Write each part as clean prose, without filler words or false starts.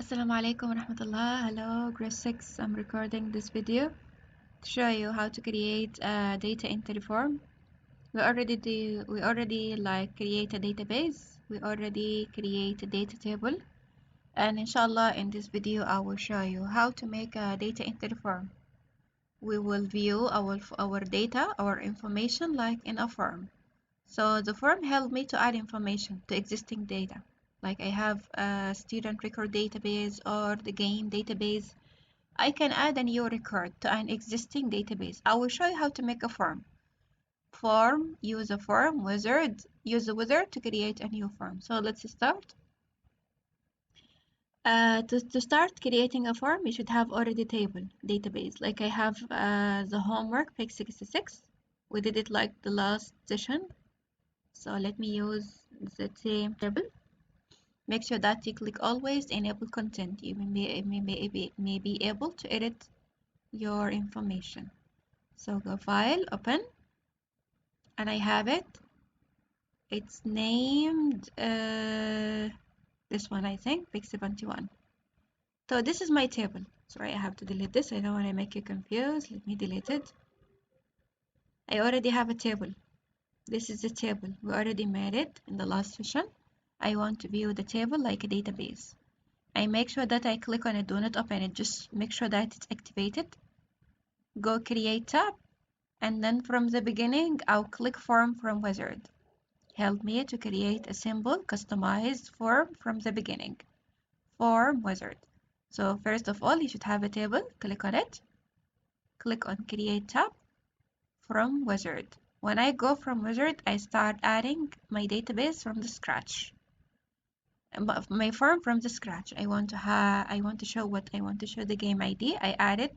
Assalamu alaikum warahmatullah. Hello, grade 6. I'm recording this video to show you how to create a data entry form. We already like create a database. We already create a data table. And inshallah in this video I will show you how to make a data entry form. We will view our data, our information like in a form. So the form helped me to add information to existing data. Like I have a student record database or the game database. I can add a new record to an existing database. I will show you how to make a form. Use a form wizard, use the wizard to create a new form. So let's start. To start creating a form, you should have already table database. Like I have the homework page 66. We did it like the last session. So let me use the same table. Make sure that you click always enable content. You may be able to edit your information. So go file, open, and I have it. It's named this one, I think, page 71. So this is my table. Sorry, I have to delete this. I don't want to make you confused. Let me delete it. I already have a table. This is the table. We already made it in the last session. I want to view the table like a database. I make sure that I click on it, do not open it, just make sure that it's activated. Go create tab, and then from the beginning, I'll click form from wizard. Help me to create a simple customized form from the beginning. Form wizard. So first of all, you should have a table, click on it. Click on create tab from wizard. When I go from wizard, I start adding my database from the scratch. My form from the scratch. I want to show the game ID. I add it.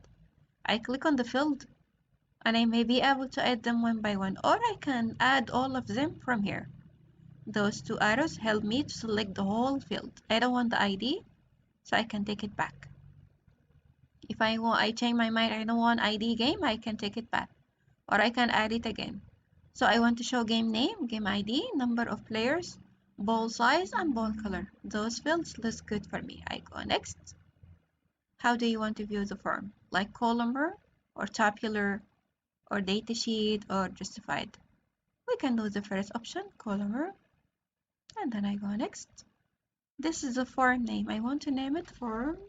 I click on the field, and I may be able to add them one by one, or I can add all of them from here. Those two arrows help me to select the whole field. I don't want the ID, so I can take it back. If I change my mind, I don't want ID game, I can take it back, or I can add it again. So I want to show game name, game ID, number of players, ball size, and ball color. Those fields look good for me. I go next. How do you want to view the form? Like columnar, or tabular, or datasheet, or justified? We can do the first option, columnar, and then I go next. This is the form name. I want to name it form.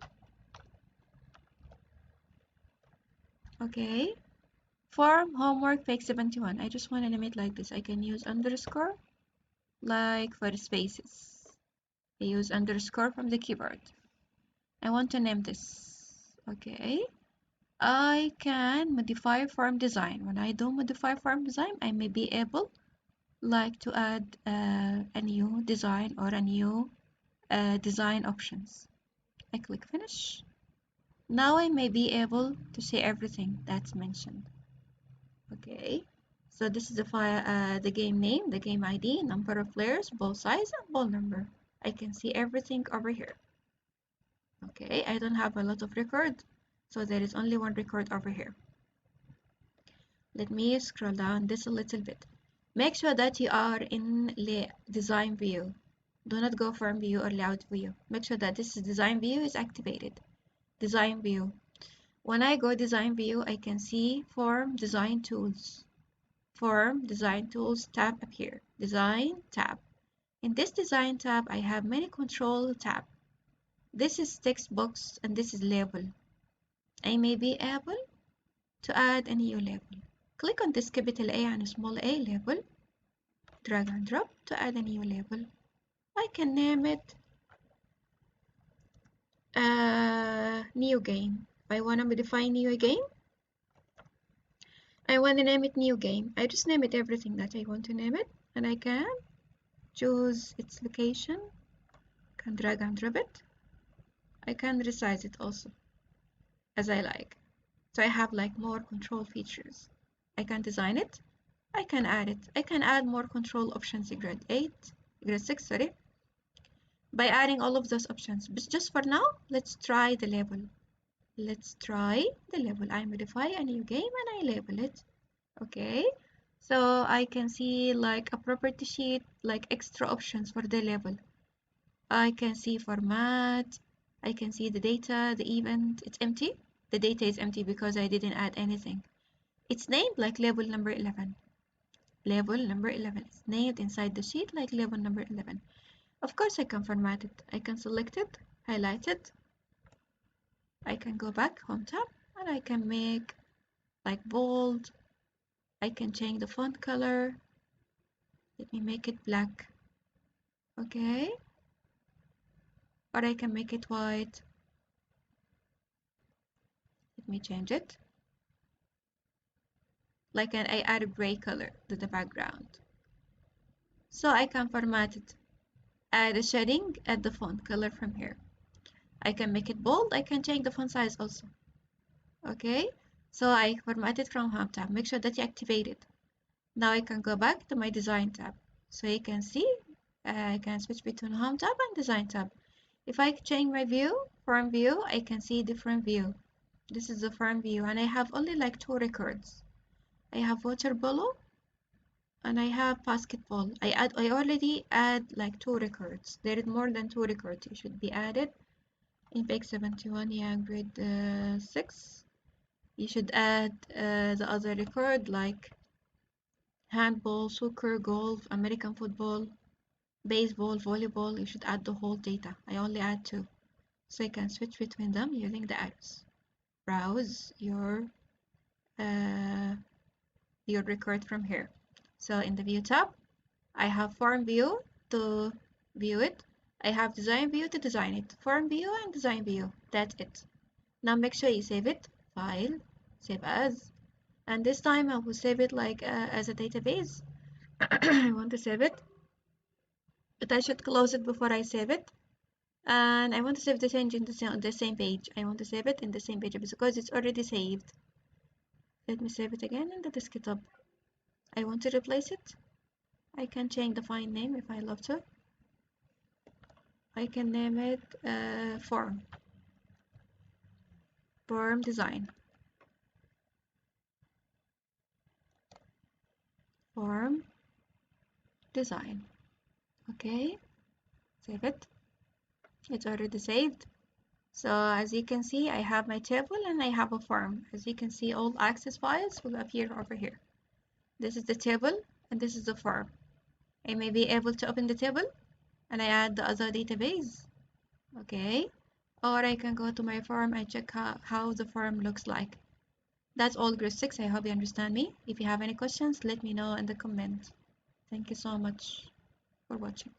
Okay. Form homework page 71. I just want to name it like this. I can use underscore like for spaces. I use underscore from the keyboard. I want to name this. Okay. I can modify form design. When I do modify form design, I may be able like to add a new design or a new design options. I click finish. Now I may be able to see everything that's mentioned. Okay, so this is the game name, the game ID, number of players, ball size, and ball number. I can see everything over here. Okay, I don't have a lot of records, so there is only one record over here. Let me scroll down this a little bit. Make sure that you are in design view. Do not go from view or layout view. Make sure that this design view is activated. Design view. When I go design view, I can see form design tools. Form design tools tab appear. Design tab. In this design tab, I have many control tab. This is text box and this is label. I may be able to add a new label. Click on this capital A and small a label. Drag and drop to add a new label. I can name it new game. If I want to modify new game, I want to name it new game. I just name it everything that I want to name it, and I can choose its location, can drag and drop it. I can resize it also as I like. So I have like more control features. I can design it. I can add it. I can add more control options in grade 6, sorry, by adding all of those options. But just for now, let's try the label. Let's try the label. I modify a new game and I label it. Okay, so I can see like a property sheet, like extra options for the label. I can see format, I can see the data, the event, it's empty. The data is empty because I didn't add anything. It's named like label number 11. Label number 11. It's named inside the sheet like label number 11. Of course, I can format it. I can select it, highlight it. I can go back, Home tab, and I can make like bold. I can change the font color. Let me make it black. Okay. Or I can make it white. Let me change it. Like I add a gray color to the background. So I can format it. Add a shading, add the font color from here. I can make it bold. I can change the font size also. Okay. So I format it from Home tab. Make sure that you activate it. Now I can go back to my Design tab. So you can see I can switch between Home tab and Design tab. If I change my view, Form view, I can see different view. This is the Form view, and I have only like 2 records. I have water polo and I have basketball. I already add like 2 records. There is more than 2 records. You should be added in page 71. Yeah, grade 6. You should add the other record like handball, soccer, golf, American football, baseball, volleyball. You should add the whole data. I only add 2. So you can switch between them using the arrows. Browse your record from here. So in the view tab, I have form view to view it. I have design view to design it. Form view and design view. That's it. Now make sure you save it. File, save as. And this time I will save it like as a database. I want to save it. But I should close it before I save it. And I want to save the change in the same page. I want to save it in the same page because it's already saved. Let me save it again in the desktop. I want to replace it. I can change the file name if I love to. I can name it form design, form design. Okay, save it. It's already saved. So as you can see, I have my table and I have a form. As you can see, all access files will appear over here. This is the table and this is the form. I may be able to open the table and I add the other database. Okay, or I can go to my form and check how the form looks like. That's all grade 6. I hope you understand me. If you have any questions, let me know in the comment. Thank you so much for watching.